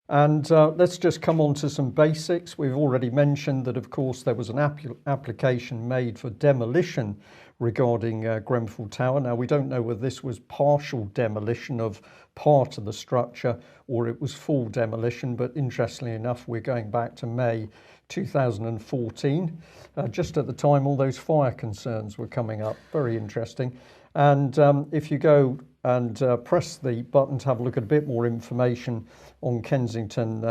And let's just come on to some basics. We've already mentioned that, of course, there was an application made for demolition regarding Grenfell Tower. Now, we don't know whether this was partial demolition of part of the structure or it was full demolition, but interestingly enough, we're going back to May 2014, just at the time all those fire concerns were coming up. Very interesting. And if you go and press the button to have a look at a bit more information on Kensington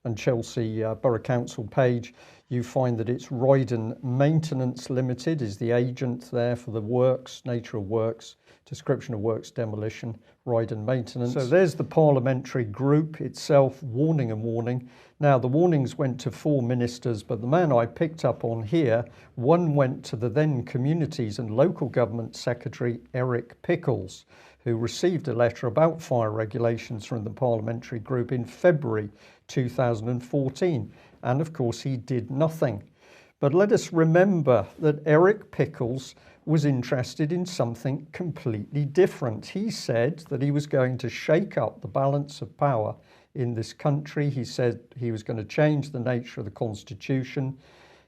and Chelsea Borough Council page, you find that it's Roydon Maintenance Limited is the agent there for the works, nature of works, description of works, demolition, Roydon Maintenance. So there's the parliamentary group itself, warning and warning. Now, the warnings went to 4 ministers, but the man I picked up on here, one went to the then Communities and Local Government Secretary, Eric Pickles, who received a letter about fire regulations from the parliamentary group in February 2014. And of course, he did nothing. But let us remember that Eric Pickles was interested in something completely different. He said that he was going to shake up the balance of power in this country. He said he was going to change the nature of the Constitution.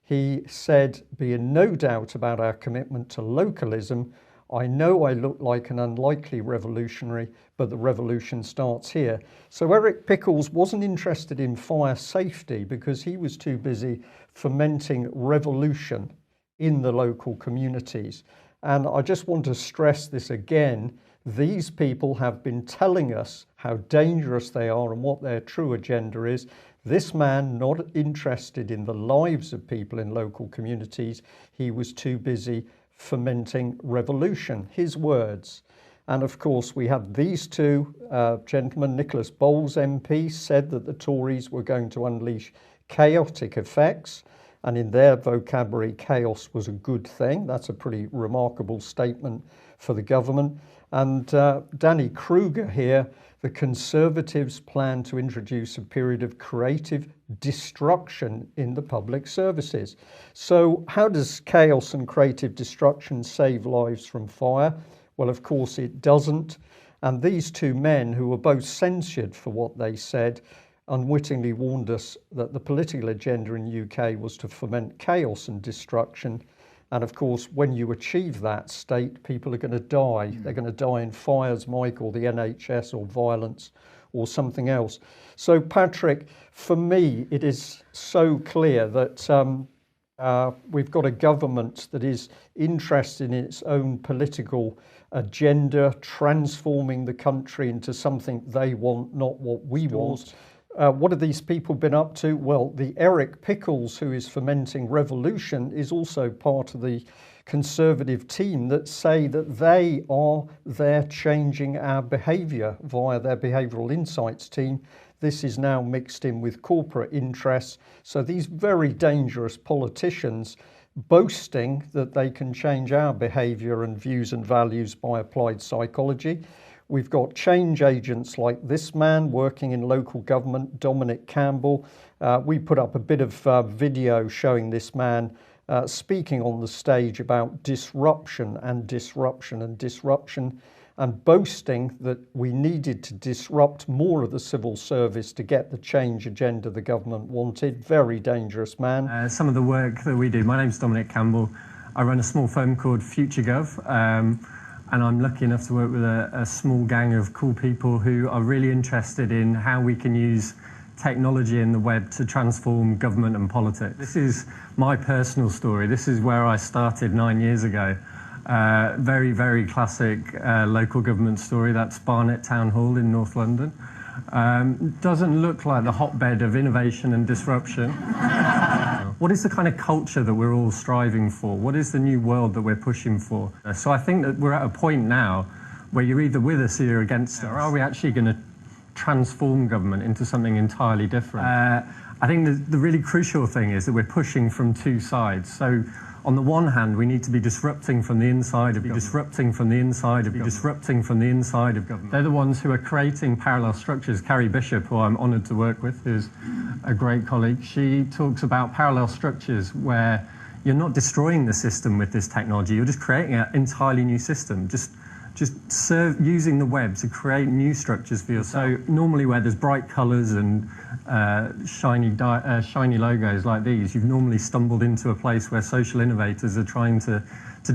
He said, be in no doubt about our commitment to localism. I know I look like an unlikely revolutionary, but the revolution starts here. So Eric Pickles wasn't interested in fire safety because he was too busy fomenting revolution in the local communities. And I just want to stress this again. These people have been telling us how dangerous they are and what their true agenda is. This man, not interested in the lives of people in local communities, he was too busy fomenting revolution, his words. And of course, we had these two gentlemen. Nicholas Bowles MP said that the Tories were going to unleash chaotic effects, and in their vocabulary, chaos was a good thing. That's a pretty remarkable statement for the government. And Danny Kruger here, the Conservatives plan to introduce a period of creative destruction in the public services. So how does chaos and creative destruction save lives from fire? Well, of course it doesn't. And these two men, who were both censured for what they said, unwittingly warned us that the political agenda in the UK was to foment chaos and destruction. And of course, when you achieve that state, people are going to die. They're going to die in fires, Mike, or the NHS, or violence, or something else. So, Patrick, for me, it is so clear that we've got a government that is interested in its own political agenda, transforming the country into something they want, not what we want. What have these people been up to? Well, the Eric Pickles, who is fomenting revolution, is also part of the Conservative team that say that they are there changing our behaviour via their behavioural insights team. This is now mixed in with corporate interests. So these very dangerous politicians boasting that they can change our behaviour and views and values by applied psychology. We've got change agents like this man working in local government, Dominic Campbell. We put up a bit of video showing this man speaking on the stage about disruption and disruption and disruption, and boasting that we needed to disrupt more of the civil service to get the change agenda the government wanted. Very dangerous man. Some of the work that we do, my name's Dominic Campbell. I run a small firm called FutureGov. And I'm lucky enough to work with a small gang of cool people who are really interested in how we can use technology and the web to transform government and politics. This is my personal story. This is where I started 9 years ago. Very, very classic local government story. That's Barnet Town Hall in North London. Doesn't look like the hotbed of innovation and disruption. What is the kind of culture that we're all striving for? What is the new world that we're pushing for? So I think that we're at a point now where you're either with us or you're against us. Or are we actually going to transform government into something entirely different? I think the really crucial thing is that we're pushing from two sides. So on the one hand, we need to be disrupting from the inside of government. Disrupting from the inside of government. Disrupting from the inside of government. They're the ones who are creating parallel structures. Carrie Bishop, who I'm honoured to work with, who's a great colleague, she talks about parallel structures where you're not destroying the system with this technology, you're just creating an entirely new system. Just using the web to create new structures for you. So normally where there's bright colours and shiny logos like these, you've normally stumbled into a place where social innovators are trying to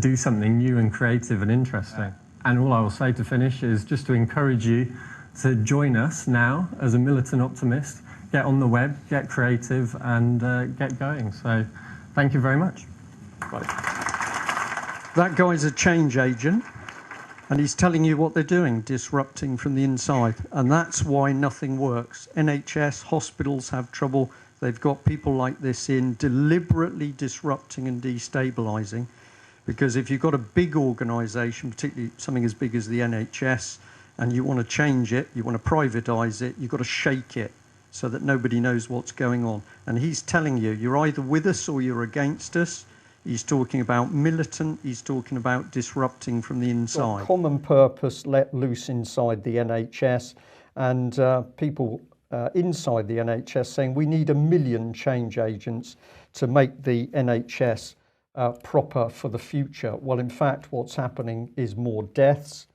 do something new and creative and interesting. And all I will say to finish is just to encourage you to join us now as a militant optimist. Get on the web, get creative, and get going. So thank you very much. Bye. That guy's a change agent, and he's telling you what they're doing, disrupting from the inside. And that's why nothing works. NHS, hospitals have trouble. They've got people like this in, deliberately disrupting and destabilising. Because if you've got a big organisation, particularly something as big as the NHS, and you want to change it, you want to privatise it, you've got to shake it so that nobody knows what's going on. And he's telling you, you're either with us or you're against us. He's talking about militant, he's talking about disrupting from the inside. Common purpose let loose inside the NHS, and people inside the NHS saying we need 1 million change agents to make the NHS proper for the future. Well, in fact, what's happening is more deaths,